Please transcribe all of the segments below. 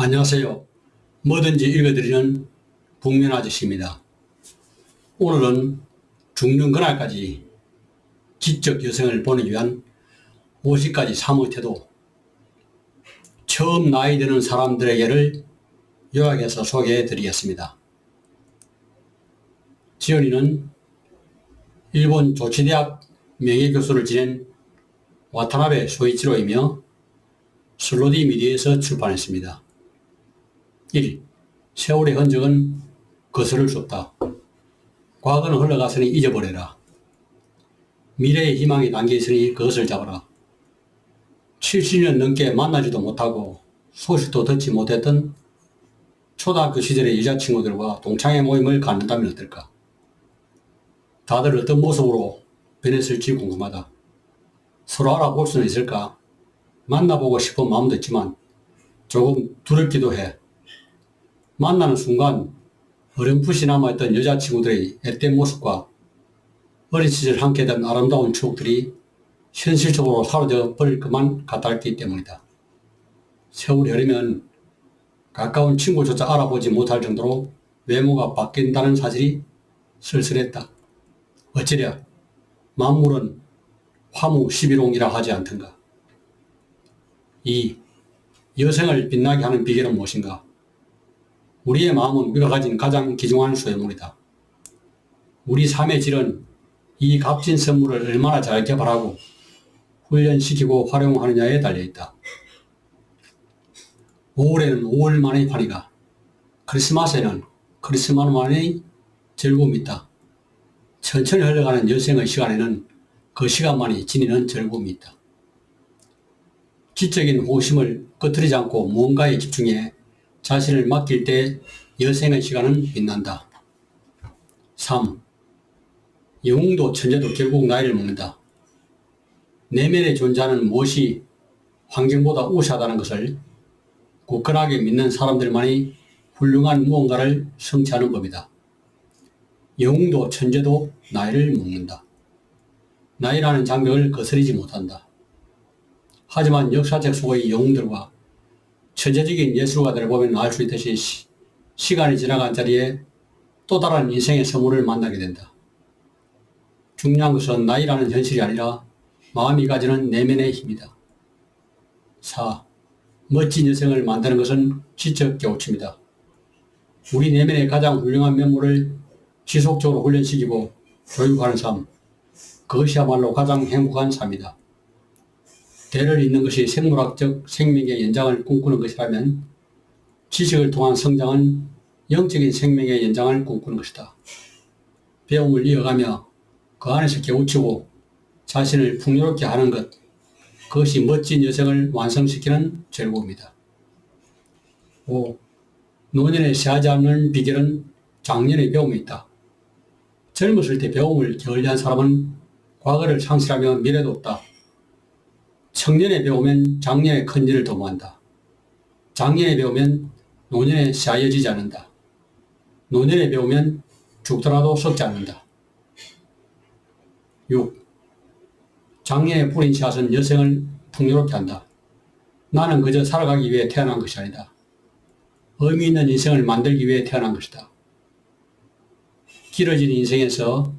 안녕하세요. 뭐든지 읽어드리는 북면 아저씨입니다. 오늘은 죽는 그날까지 지적 여성을 보내기 위한 50가지 사무 태도, 처음 나이 드는 사람들에게를 요약해서 소개해 드리겠습니다. 지연이는 일본 조치대학 명예교수를 지낸 와타나베 소이치로이며 슬로디 미디어에서 출판했습니다. 1. 세월의 흔적은 거스를 수 없다. 과거는 흘러갔으니 잊어버려라. 미래의 희망이 담겨있으니 그것을 잡아라. 70년 넘게 만나지도 못하고 소식도 듣지 못했던 초등학교 시절의 여자친구들과 동창회 모임을 갖는다면 어떨까? 다들 어떤 모습으로 변했을지 궁금하다. 서로 알아볼 수는 있을까? 만나보고 싶은 마음도 있지만 조금 두렵기도 해. 만나는 순간 어렴풋이 남아있던 여자친구들의 앳된 모습과 어린 시절 함께 했던 아름다운 추억들이 현실적으로 사라져 버릴 것만 같았기 때문이다. 세월이 흐르면 가까운 친구조차 알아보지 못할 정도로 외모가 바뀐다는 사실이 쓸쓸했다. 어찌랴 만물은 화무 11홍이라 하지 않던가. 2. 여성을 빛나게 하는 비결은 무엇인가? 우리의 마음은 우리가 가진 가장 귀중한 소유물이다. 우리 삶의 질은 이 값진 선물을 얼마나 잘 개발하고 훈련시키고 활용하느냐에 달려있다. 5월에는 5월만의 환희가, 크리스마스에는 크리스마스만의 즐거움이 있다. 천천히 흘러가는 여생의 시간에는 그 시간만이 지니는 즐거움이 있다. 지적인 호심을 끄트리지 않고 무언가에 집중해 자신을 맡길 때 여생의 시간은 빛난다. 3. 영웅도 천재도 결국 나이를 먹는다. 내면에 존재하는 무엇이 환경보다 우세하다는 것을 굳건하게 믿는 사람들만이 훌륭한 무언가를 성취하는 법이다. 영웅도 천재도 나이를 먹는다. 나이라는 장벽을 거스르지 못한다. 하지만 역사책 속의 영웅들과 천재적인 예술가들을 보면 알 수 있듯이 시간이 지나간 자리에 또 다른 인생의 선물을 만나게 된다. 중요한 것은 나이라는 현실이 아니라 마음이 가지는 내면의 힘이다. 4. 멋진 여성을 만드는 것은 지적 깨우침이다. 우리 내면의 가장 훌륭한 면모를 지속적으로 훈련시키고 교육하는 삶, 그것이야말로 가장 행복한 삶이다. 대를 잇는 것이 생물학적 생명의 연장을 꿈꾸는 것이라면 지식을 통한 성장은 영적인 생명의 연장을 꿈꾸는 것이다. 배움을 이어가며 그 안에서 깨우치고 자신을 풍요롭게 하는 것, 그것이 멋진 여성을 완성시키는 즐거움이다. 5. 노년에 새하지 않는 비결은 장년의 배움에 있다. 젊었을 때 배움을 게을리한 사람은 과거를 상실하며 미래도 없다. 청년에 배우면 장년에 큰 일을 도모한다. 장년에 배우면 노년에 새하여지지 않는다. 노년에 배우면 죽더라도 썩지 않는다. 6. 장년에 뿌린 씨앗은 여생을 풍요롭게 한다. 나는 그저 살아가기 위해 태어난 것이 아니다. 의미 있는 인생을 만들기 위해 태어난 것이다. 길어진 인생에서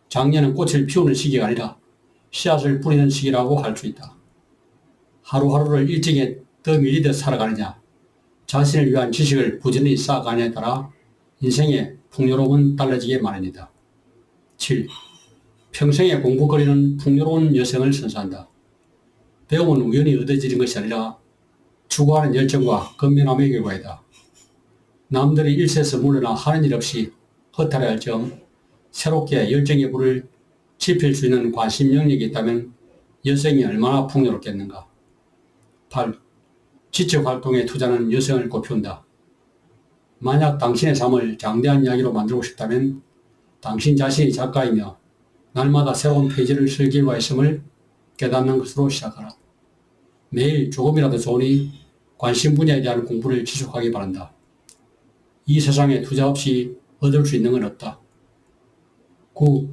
장년은 꽃을 피우는 시기가 아니라 씨앗을 뿌리는 시기라고 할 수 있다. 하루하루를 일정에 더 밀리듯 살아가느냐, 자신을 위한 지식을 부지런히 쌓아가느냐에 따라 인생의 풍요로움은 달라지게 마련이다. 7. 평생에 공부거리는 풍요로운 여성을 선사한다. 배움은 우연히 얻어지는 것이 아니라 추구하는 열정과 건면함의 결과이다. 남들이 일세에서 물러나 하는 일 없이 허탈해할 점, 새롭게 열정의 불을 지필 수 있는 관심 영역이 있다면 여성이 얼마나 풍요롭겠는가. 8. 지적 활동에 투자하는 여성을 꽃피운다. 만약 당신의 삶을 장대한 이야기로 만들고 싶다면 당신 자신이 작가이며 날마다 새로운 페이지를 쓸 기회가 있음을 깨닫는 것으로 시작하라. 매일 조금이라도 좋으니 관심 분야에 대한 공부를 지속하기 바란다. 이 세상에 투자 없이 얻을 수 있는 건 없다. 9.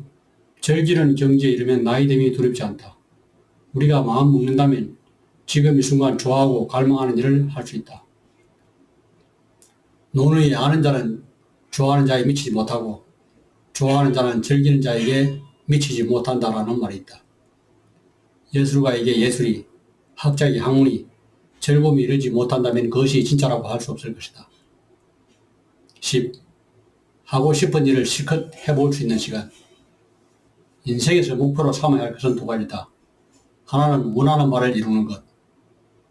즐기는 경지에 이르면 나이듦이 두렵지 않다. 우리가 마음 먹는다면 지금 이 순간 좋아하고 갈망하는 일을 할 수 있다. 논의 아는 자는 좋아하는 자에 미치지 못하고 좋아하는 자는 즐기는 자에게 미치지 못한다라는 말이 있다. 예술가에게 예술이, 학자에게 학문이 즐거움이 이르지 못한다면 그것이 진짜라고 할 수 없을 것이다. 10. 하고 싶은 일을 실컷 해볼 수 있는 시간. 인생에서 목표로 삼아야 할 것은 두 가지다. 하나는 원하는 바를 이루는 것,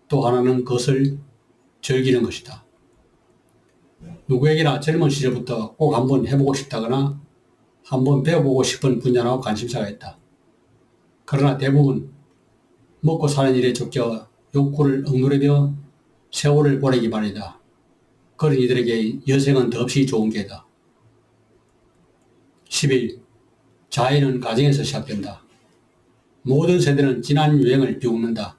또 하나는 그것을 즐기는 것이다. 누구에게나 젊은 시절부터 꼭 한번 해보고 싶다거나 한번 배워보고 싶은 분야나 관심사가 있다. 그러나 대부분 먹고 사는 일에 쫓겨 욕구를 억누르며 세월을 보내기 마련이다. 그런 이들에게 여생은 더없이 좋은 기회다. 11. 자해는 가정에서 시작된다. 모든 세대는 지난 유행을 비웃는다.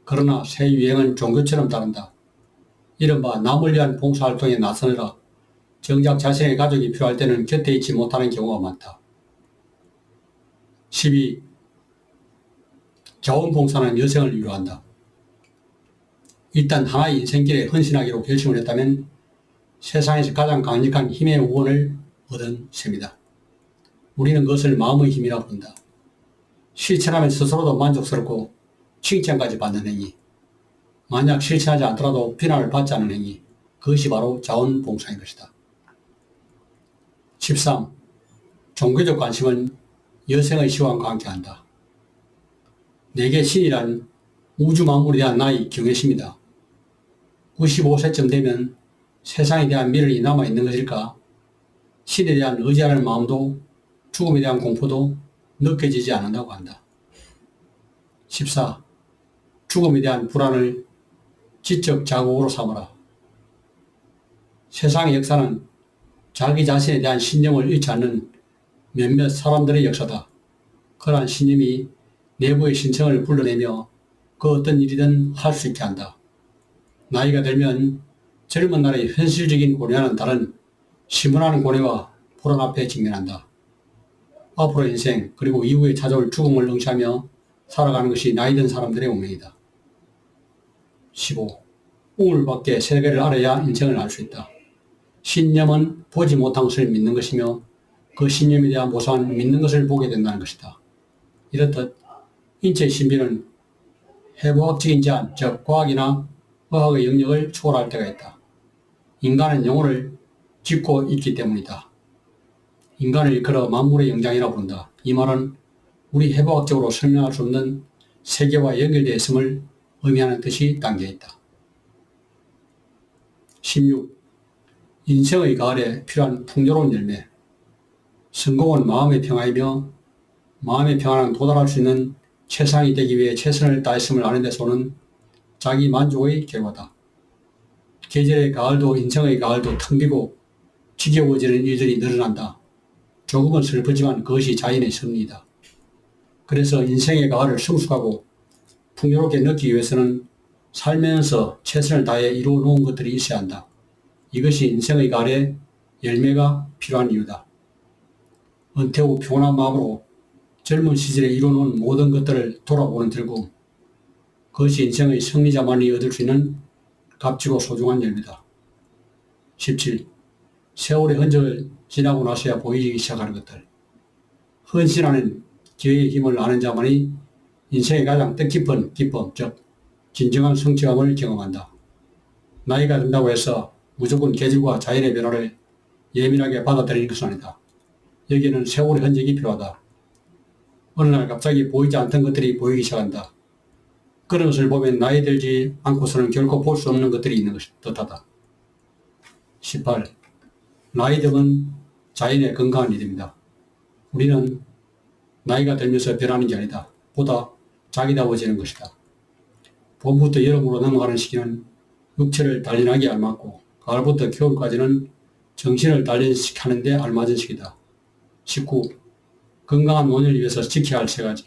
그러나 새 유행은 종교처럼 따른다. 이른바 남을 위한 봉사활동에 나서느라 정작 자신의 가족이 필요할 때는 곁에 있지 못하는 경우가 많다. 12. 자원봉사는 여생을 위로한다. 일단 하나의 인생길에 헌신하기로 결심을 했다면 세상에서 가장 강력한 힘의 우원을 얻은 셈이다. 우리는 그것을 마음의 힘이라고 부른다. 실천하면 스스로도 만족스럽고 칭찬까지 받는 행위. 만약 실천하지 않더라도 비난을 받지 않는 행위. 그것이 바로 자원봉사인 것이다. 13. 종교적 관심은 여생의 시황과 함께한다. 내게 신이란 우주 만물에 대한 나의 경외심이다. 95세쯤 되면 세상에 대한 미련이 남아있는 것일까? 신에 대한 의지하는 마음도 죽음에 대한 공포도 느껴지지 않는다고 한다. 14. 죽음에 대한 불안을 지적 자극으로 삼아라. 세상의 역사는 자기 자신에 대한 신념을 잃지 않는 몇몇 사람들의 역사다. 그러한 신념이 내부의 신청을 불러내며 그 어떤 일이든 할 수 있게 한다. 나이가 들면 젊은 날의 현실적인 고뇌와는 다른 심오한 고뇌와 불안 앞에 직면한다. 앞으로 인생 그리고 이후에 찾아올 죽음을 응시하며 살아가는 것이 나이 든 사람들의 운명이다. 15. 우물밖에 세계를 알아야 인생을 알 수 있다. 신념은 보지 못한 것을 믿는 것이며 그 신념에 대한 보상은 믿는 것을 보게 된다는 것이다. 이렇듯 인체의 신비는 해부학적인 제한, 즉 과학이나 의학의 영역을 초월할 때가 있다. 인간은 영혼을 짓고 있기 때문이다. 인간을 일컬어 만물의 영장이라고 부른다. 이 말은 우리 해부학적으로 설명할 수 없는 세계와 연결되어 있음을 의미하는 뜻이 담겨 있다. 16. 인생의 가을에 필요한 풍요로운 열매. 성공은 마음의 평화이며 마음의 평화는 도달할 수 있는 최상이 되기 위해 최선을 다했음을 아는 데서 오는 자기 만족의 결과다. 계절의 가을도 인생의 가을도 텅 비고 지겨워지는 일들이 늘어난다. 조금은 슬프지만 그것이 자연의 섭리이다. 그래서 인생의 가을을 성숙하고 풍요롭게 느끼기 위해서는 살면서 최선을 다해 이루어 놓은 것들이 있어야 한다. 이것이 인생의 가을에 열매가 필요한 이유다. 은퇴 후 평온한 마음으로 젊은 시절에 이루어놓은 모든 것들을 돌아보는 즐거움. 그것이 인생의 승리자만이 얻을 수 있는 값지고 소중한 열매다. 17. 세월의 흔적을 지나고 나서야 보이기 시작하는 것들. 헌신하는 기회의 힘을 아는 자만이 인생의 가장 뜻깊은 기쁨, 즉 진정한 성취감을 경험한다. 나이가 든다고 해서 무조건 계절과 자연의 변화를 예민하게 받아들이는 것은 아니다. 여기에는 세월의 흔적이 필요하다. 어느 날 갑자기 보이지 않던 것들이 보이기 시작한다. 그런 것을 보면 나이 들지 않고서는 결코 볼 수 없는 것들이 있는 것이 뜻하다. 18. 나이 듦은 자연의 건강한 일입니다. 우리는 나이가 들면서 변하는 게 아니다. 보다 자기다워지는 것이다. 봄부터 여름으로 넘어가는 시기는 육체를 단련하기에 알맞고 가을부터 겨울까지는 정신을 단련하는 데 알맞은 시기다. 19. 건강한 노년을 위해서 지켜야 할 세 가지.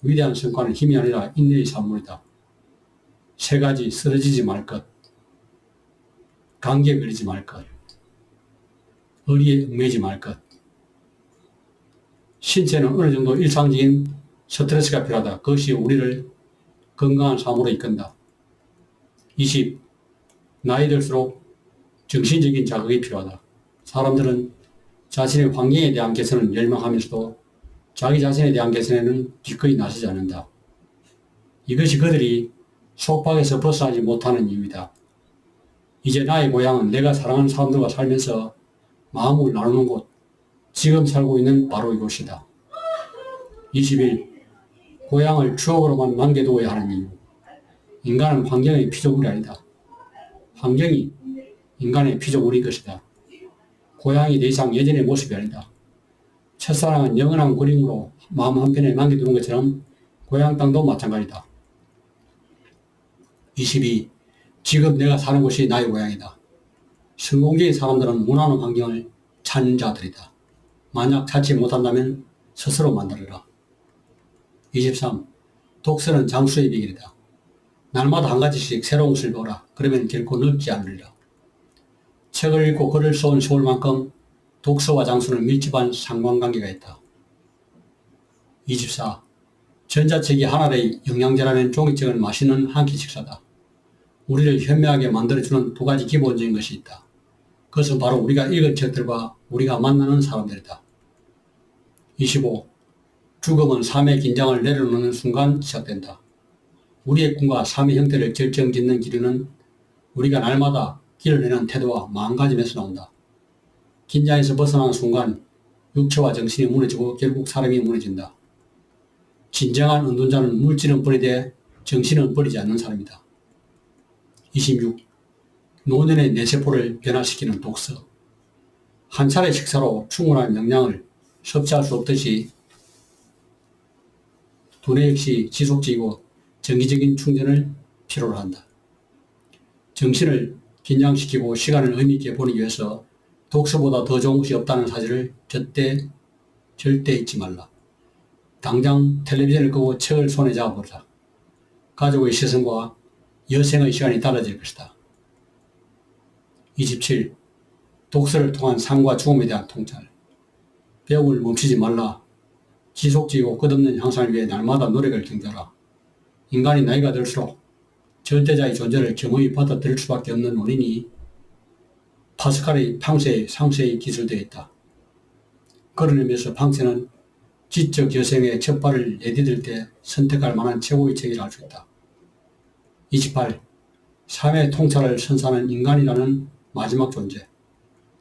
위대한 성과는 힘이 아니라 인내의 산물이다. 세 가지: 쓰러지지 말 것, 감기에 걸리지 말 것, 의리에 얽매이지 말 것. 신체는 어느 정도 일상적인 스트레스가 필요하다. 그것이 우리를 건강한 삶으로 이끈다. 20. 나이 들수록 정신적인 자극이 필요하다. 사람들은 자신의 환경에 대한 개선을 열망하면서도 자기 자신에 대한 개선에는 기꺼이 나서지 않는다. 이것이 그들이 속박에서 벗어나지 못하는 이유이다. 이제 나의 고향은 내가 사랑하는 사람들과 살면서 마음을 나누는 곳, 지금 살고 있는 바로 이곳이다. 21. 고향을 추억으로만 남겨두어야 하는 이유. 인간은 환경의 피조물이 아니다. 환경이 인간의 피조물인 것이다. 고향이 더 이상 예전의 모습이 아니다. 첫사랑은 영원한 그림으로 마음 한편에 남겨두는 것처럼 고향 땅도 마찬가지다. 22. 지금 내가 사는 곳이 나의 고향이다. 성공적인 사람들은 원하는 환경을 찾는 자들이다. 만약 찾지 못한다면 스스로 만들어라. 23. 독서는 장수의 비결이다. 날마다 한 가지씩 새로운 것을 배워라. 그러면 결코 늙지 않으리라. 책을 읽고 글을 써온 세월만큼 독서와 장수는 밀접한 상관관계가 있다. 24. 전자책이 하나의 영양제라면 종이책은 맛있는 한 끼 식사다. 우리를 현명하게 만들어주는 두 가지 기본적인 것이 있다. 그것은 바로 우리가 읽은 책들과 우리가 만나는 사람들이다. 25. 죽음은 삶의 긴장을 내려놓는 순간 시작된다. 우리의 꿈과 삶의 형태를 결정짓는 기류는 우리가 날마다 길을 내는 태도와 마음가짐에서 나온다. 긴장에서 벗어나는 순간 육체와 정신이 무너지고 결국 사람이 무너진다. 진정한 운동자는 물질은 버리되 정신은 버리지 않는 사람이다. 26. 노년의 뇌세포를 변화시키는 독서. 한 차례 식사로 충분한 영양을 섭취할 수 없듯이 두뇌 역시 지속적이고 정기적인 충전을 필요로 한다. 정신을 긴장시키고 시간을 의미있게 보내기 위해서 독서보다 더 좋은 것이 없다는 사실을 절대 잊지 말라. 당장 텔레비전을 끄고 책을 손에 잡아보자. 가족의 시선과 여생의 시간이 달라질 것이다. 27. 독서를 통한 삶과 죽음에 대한 통찰. 배움을 멈추지 말라. 지속적이고 끝없는 향상을 위해 날마다 노력을 경주하라. 인간이 나이가 들수록 절대자의 존재를 겸허히 받아들일 수밖에 없는 원인이 파스칼의 팡세의 상세에 기술되어 있다. 그런 의미에서 팡세는 지적 여생의 첫 발을 내디딜 때 선택할 만한 최고의 책이라 할 수 있다. 28. 삶의 통찰을 선사하는 인간이라는 마지막 존재.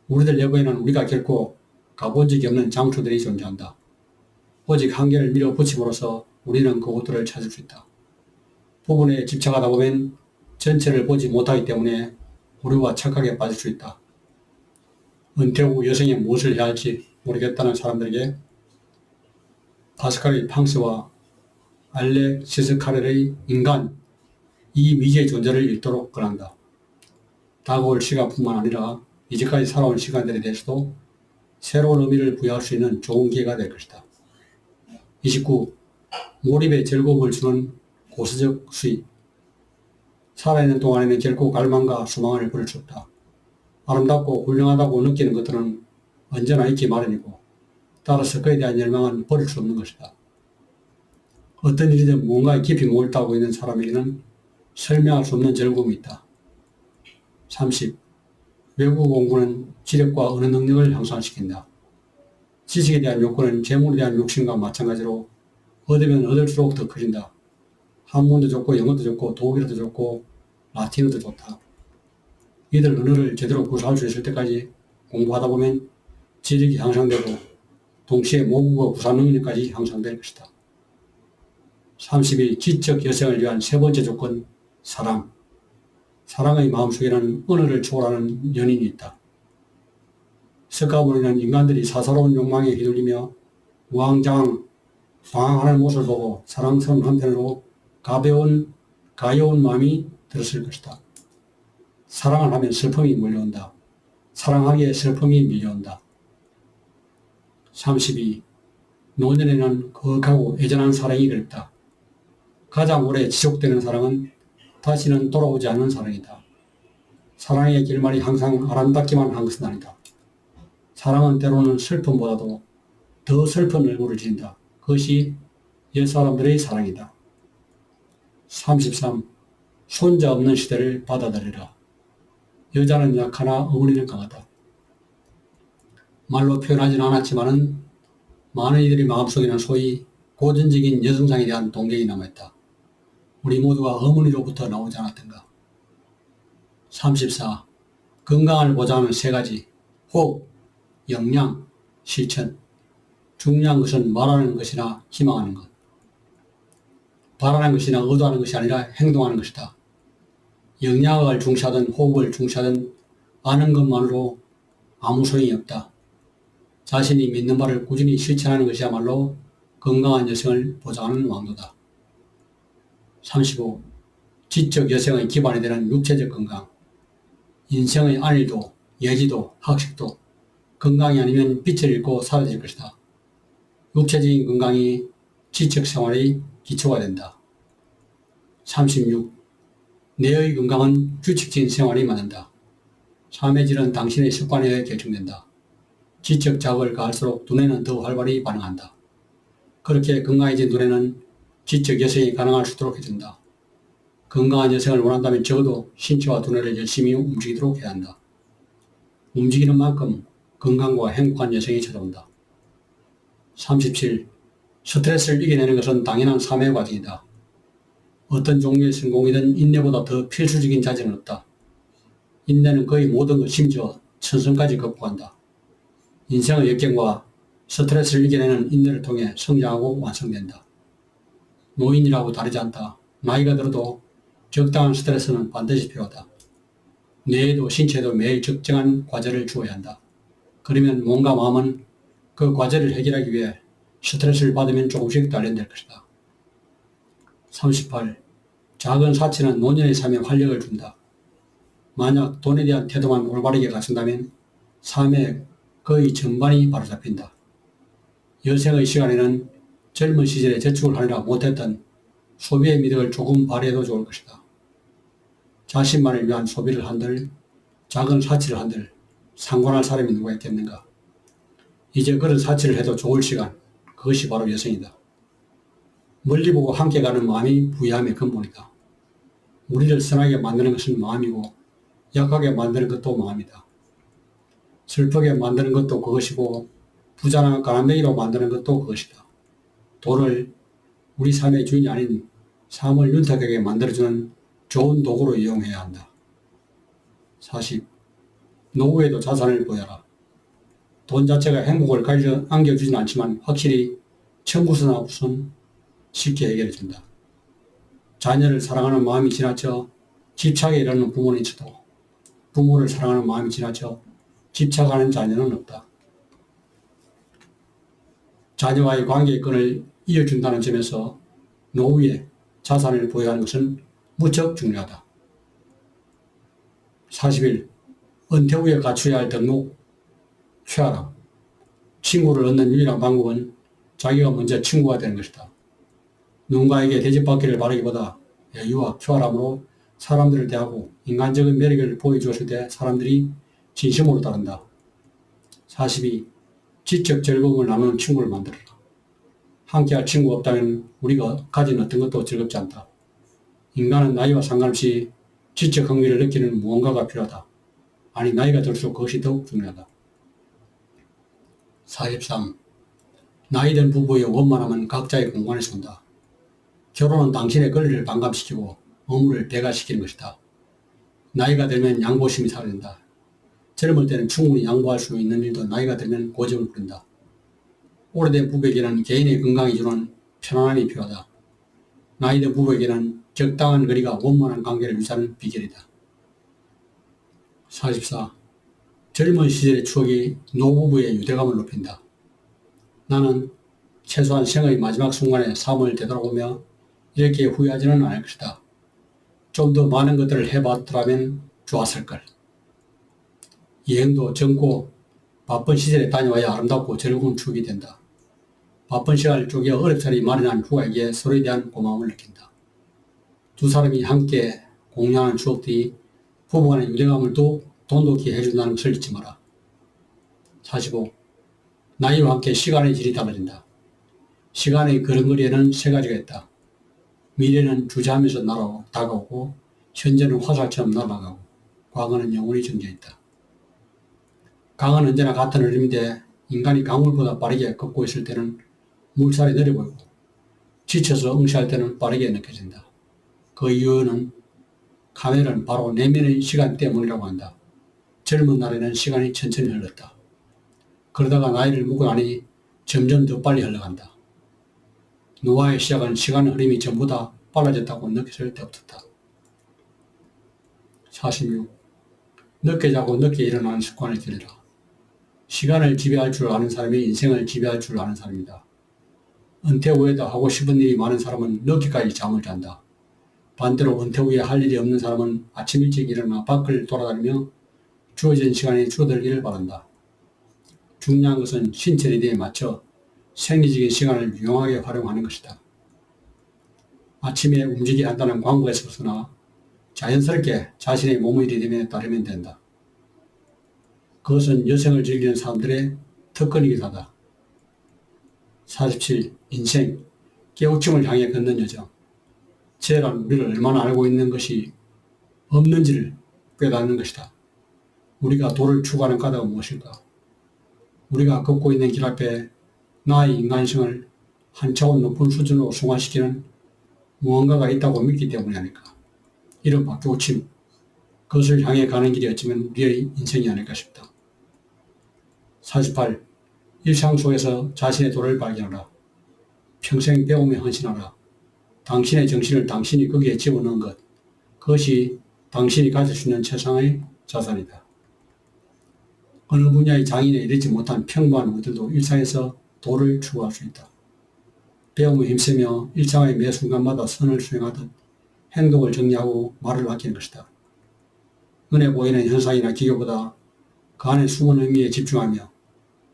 우리들 내부에는 우리가 결코 가본 적이 없는 장수들이 존재한다. 오직 한계를 밀어붙임으로써 우리는 그곳들을 찾을 수 있다. 부분에 집착하다 보면 전체를 보지 못하기 때문에 우리와 착각에 빠질 수 있다. 은퇴 후 여생에 무엇을 해야 할지 모르겠다는 사람들에게 파스칼의 팡스와 알렉시스 카렐의 인간, 이 미지의 존재를 읽도록 권한다. 다가올 시간뿐만 아니라 이제까지 살아온 시간들에 대해서도 새로운 의미를 부여할 수 있는 좋은 기회가 될 것이다. 29. 몰입에 즐거움을 주는 고스적 수입. 살아있는 동안에는 결코 갈망과 소망을 버릴 수 없다. 아름답고 훌륭하다고 느끼는 것들은 언제나 있기 마련이고 따라서 그에 대한 열망은 버릴 수 없는 것이다. 어떤 일이든 무언가에 깊이 몰두하고 있는 사람에게는 설명할 수 없는 즐거움이 있다. 30. 외국어 공부는 지력과 언어 능력을 향상시킨다. 지식에 대한 욕구는 재물에 대한 욕심과 마찬가지로 얻으면 얻을수록 더 커진다. 한문도 좋고 영어도 좋고 독일어도 좋고 라틴어도 좋다. 이들 언어를 제대로 구사할 수 있을 때까지 공부하다 보면 지력이 향상되고 동시에 모국어 구사 능력까지 향상될 것이다. 32. 지적 여생을 위한 세 번째 조건, 사랑. 사랑의 마음속에는 언어를 초월하는 연인이 있다. 석가모니는 인간들이 사사로운 욕망에 휘둘리며 우왕좌왕 방황하는 모습을 보고 사랑스러운 한편으로 가여운 마음이 들었을 것이다. 사랑을 하면 슬픔이 몰려온다. 사랑하기에 슬픔이 밀려온다. 32. 노년에는 거룩하고 애절한 사랑이 그립다. 가장 오래 지속되는 사랑은 다시는 돌아오지 않는 사랑이다. 사랑의 결말이 항상 아름답기만 한 것은 아니다. 사랑은 때로는 슬픔보다도 더 슬픈 얼굴을 지닌다. 그것이 옛사람들의 사랑이다. 33. 손자 없는 시대를 받아들이라. 여자는 약하나 어머니는 강하다. 말로 표현하지는 않았지만은 많은 이들의 마음속에는 소위 고전적인 여성상에 대한 동경이 남아있다. 우리 모두가 어머니로부터 나오지 않았던가. 34. 건강을 보장하는 세 가지. 호흡, 영양, 실천. 중요한 것은 말하는 것이나 희망하는 것. 바라는 것이나 의도하는 것이 아니라 행동하는 것이다. 영양을 중시하든 호흡을 중시하든 아는 것만으로 아무 소용이 없다. 자신이 믿는 바를 꾸준히 실천하는 것이야말로 건강한 여성을 보장하는 왕도다. 35. 지적 여성의 기반이 되는 육체적 건강. 인생의 안일도, 예지도, 학식도 건강이 아니면 빛을 잃고 사라질 것이다. 육체적인 건강이 지적 생활의 기초가 된다. 36. 뇌의 건강은 규칙적인 생활이 맞는다. 삶의 질은 당신의 습관에 의해 결정된다. 지적 자극을 가할수록 두뇌는 더 활발히 반응한다. 그렇게 건강해진 두뇌는 지적 여성이 가능할 수 있도록 해준다. 건강한 여성을 원한다면 적어도 신체와 두뇌를 열심히 움직이도록 해야 한다. 움직이는 만큼 건강과 행복한 여성이 찾아온다. 37. 스트레스를 이겨내는 것은 당연한 삶의 과정이다. 어떤 종류의 성공이든 인내보다 더 필수적인 자질은 없다. 인내는 거의 모든 것, 심지어 천성까지 극복한다. 인생의 역경과 스트레스를 이겨내는 인내를 통해 성장하고 완성된다. 노인이라고 다르지 않다. 나이가 들어도 적당한 스트레스는 반드시 필요하다. 뇌에도 신체에도 매일 적정한 과제를 주어야 한다. 그러면 몸과 마음은 그 과제를 해결하기 위해 스트레스를 받으면 조금씩 단련될 것이다. 38. 작은 사치는 노년의 삶에 활력을 준다. 만약 돈에 대한 태도만 올바르게 갖춘다면 삶의 거의 전반이 바로잡힌다. 여생의 시간에는 젊은 시절에 저축을 하느라 못했던 소비의 미덕을 조금 발휘해도 좋을 것이다. 자신만을 위한 소비를 한들, 작은 사치를 한들 상관할 사람이 누가 있겠는가. 이제 그런 사치를 해도 좋을 시간, 그것이 바로 여성이다. 멀리 보고 함께 가는 마음이 부유함의 근본이다. 우리를 선하게 만드는 것은 마음이고 약하게 만드는 것도 마음이다. 슬프게 만드는 것도 그것이고 부자나 가난뱅이로 만드는 것도 그것이다. 돈을 우리 삶의 주인이 아닌 삶을 윤택하게 만들어주는 좋은 도구로 이용해야 한다. 40. 노후에도 자산을 보여라. 돈 자체가 행복을 안겨주진 않지만 확실히 청구서나 우선 쉽게 해결해준다. 자녀를 사랑하는 마음이 지나쳐 집착에 이르는 부모는 있어도 부모를 사랑하는 마음이 지나쳐 집착하는 자녀는 없다. 자녀와의 관계의 끈을 이어준다는 점에서 노후에 자산을 보유하는 것은 무척 중요하다. 41. 은퇴 후에 갖춰야 할 덕목, 쾌활함. 친구를 얻는 유일한 방법은 자기가 먼저 친구가 되는 것이다. 누군가에게 대접받기를 바라기보다 여유와 쾌활함으로 사람들을 대하고 인간적인 매력을 보여주었을 때 사람들이 진심으로 따른다. 42. 지적 즐거움을 나누는 친구를 만들어라. 함께할 친구가 없다면 우리가 가진 어떤 것도 즐겁지 않다. 인간은 나이와 상관없이 지적 흥미를 느끼는 무언가가 필요하다. 아니, 나이가 들수록 그것이 더욱 중요하다. 43. 나이든 부부의 원만함은 각자의 공간에서 온다. 결혼은 당신의 권리를 반감시키고 의무를 배가시키는 것이다. 나이가 들면 양보심이 사라진다. 젊을 때는 충분히 양보할 수 있는 일도 나이가 들면 고집을 부린다. 오래된 부부에게는 개인의 건강이 주는 편안함이 필요하다. 나이든 부부에게는 적당한 거리가 원만한 관계를 유지하는 비결이다. 44. 젊은 시절의 추억이 노부부의 유대감을 높인다. 나는 최소한 생의 마지막 순간에 삶을 되돌아보며 이렇게 후회하지는 않을 것이다. 좀 더 많은 것들을 해봤더라면 좋았을걸. 여행도 젊고 바쁜 시절에 다녀와야 아름답고 즐거운 추억이 된다. 바쁜 시간을 쪼개어 어렵사리 마련한 후가에게 서로에 대한 고마움을 느낀다. 두 사람이 함께 공유하는 추억들이 부부간의 유대감을 돈독히 해준다는 것을 잊지 마라. 45. 나이와 함께 시간의 질이 달라진다. 시간의 걸음걸이에는 세 가지가 있다. 미래는 주저하면서 다가오고 현재는 화살처럼 날아가고 광어는 영원히 존재했다. 강은 언제나 같은 흐름인데 인간이 강물보다 빠르게 걷고 있을 때는 물살이 느려 보이고 지쳐서 응시할 때는 빠르게 느껴진다. 그 이유는 카멜은 바로 내면의 시간 때문이라고 한다. 젊은 날에는 시간이 천천히 흘렀다. 그러다가 나이를 먹고 나니 점점 더 빨리 흘러간다. 노화의 시작은 시간 흐름이 전부 다 빨라졌다고 느껴질 때부터다. 46. 늦게 자고 늦게 일어나는 습관을 들여라. 시간을 지배할 줄 아는 사람이 인생을 지배할 줄 아는 사람이다. 은퇴 후에도 하고 싶은 일이 많은 사람은 늦게까지 잠을 잔다. 반대로 은퇴 후에 할 일이 없는 사람은 아침 일찍 일어나 밖을 돌아다니며 주어진 시간이 줄어들기를 바란다. 중요한 것은 신체 리듬에 맞춰 생리적인 시간을 유용하게 활용하는 것이다. 아침에 움직여야 한다는 광고에서 벗어나 자연스럽게 자신의 몸의 리듬에 따르면 된다. 그것은 여성을 즐기는 사람들의 특권이기도 하다. 47. 인생, 깨우침을 향해 걷는 여정. 죄란 우리를 얼마나 알고 있는 것이 없는지를 깨닫는 것이다. 우리가 도를 추구하는 까닭은 무엇일까? 우리가 걷고 있는 길 앞에 나의 인간성을 한 차원 높은 수준으로 승화시키는 무언가가 있다고 믿기 때문이 아닐까? 이른바 깨우침, 그것을 향해 가는 길이 어쩌면 우리의 인생이 아닐까 싶다. 48. 일상 속에서 자신의 도를 발견하라. 평생 배움에 헌신하라. 당신의 정신을 당신이 거기에 집어넣은 것, 그것이 당신이 가질 수 있는 최상의 자산이다. 어느 분야의 장인에 이르지 못한 평범한 우리들도 일상에서 도를 추구할 수 있다. 배움에 힘쓰며 일상의 매 순간마다 선을 수행하듯 행동을 정리하고 말을 아끼는 것이다. 눈에 보이는 현상이나 기교보다 그 안에 숨은 의미에 집중하며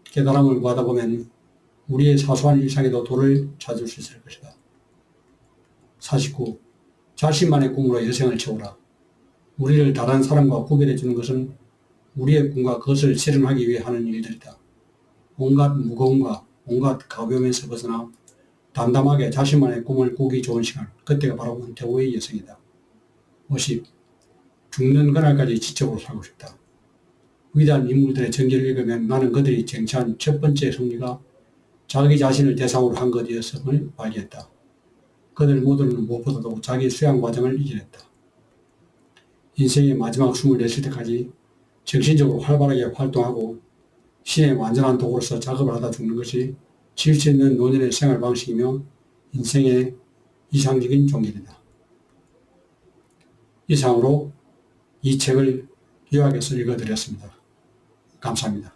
깨달음을 구하다 보면 우리의 사소한 일상에도 도를 찾을 수 있을 것이다. 49. 자신만의 꿈으로 여생을 채우라. 우리를 다른 사람과 구별해 주는 것은 우리의 꿈과 그것을 실현하기 위해 하는 일들이다. 온갖 무거움과 온갖 가벼움에서 벗어나 담담하게 자신만의 꿈을 꾸기 좋은 시간, 그때가 바로 은퇴 후의 여생이다. 50. 죽는 그날까지 지적으로 살고 싶다. 위대한 인물들의 전기를 읽으면 나는 그들이 쟁취한 첫 번째 승리가 자기 자신을 대상으로 한 것이었음을 발견했다. 그들 모두는 무엇보다도 자기 수양 과정을 이겨냈다. 인생의 마지막 숨을 내쉴 때까지 정신적으로 활발하게 활동하고 신의 완전한 도구로서 작업을 하다 죽는 것이 질수 있는 노년의 생활 방식이며 인생의 이상적인 종결이다. 이상으로 이 책을 요약해서 읽어드렸습니다. 감사합니다.